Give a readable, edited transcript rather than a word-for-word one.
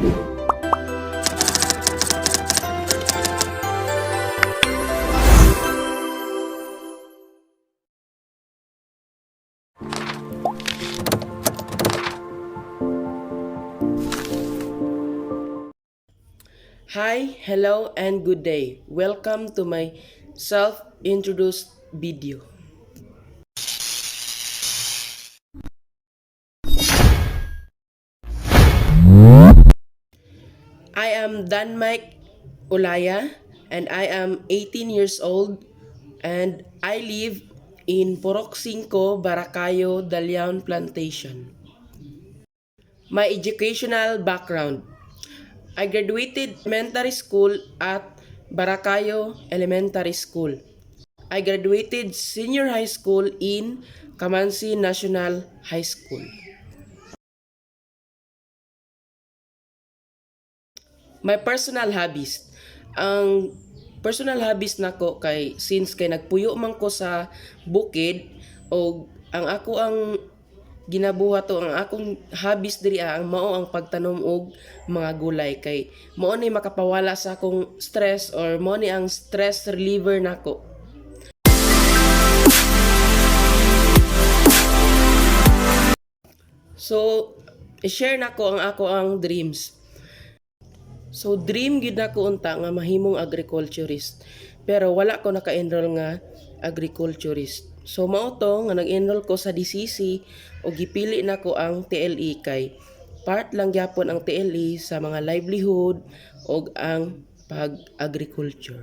Hi, hello, and good day. Welcome to my self-introduced video. I am Dan Mike Ulaya and I am 18 years old and I live in Purok 5, Baracayo, Dalian Plantation. My educational background. I graduated elementary school at Baracayo Elementary School. I graduated senior high school in Kamansi National High School. My personal hobbies. Ang personal hobbies nako kay since kay nagpuyo man ko sa bukid o ang ako ang ginabuhat to ang akong hobbies diri ang mao ang pagtanom og mga gulay kay mao ni makapawala sa akong stress or mao ni ang stress reliever nako. So, i-share nako ang ako ang dreams. So dream gid nako unta nga mahimong agriculturist. Pero wala ko naka-enroll nga agriculturist. So mao to nga nag-enroll ko sa DCC o gipili nako ang TLE kay part lang gyapon ang TLE sa mga livelihood o ang pag-agriculture.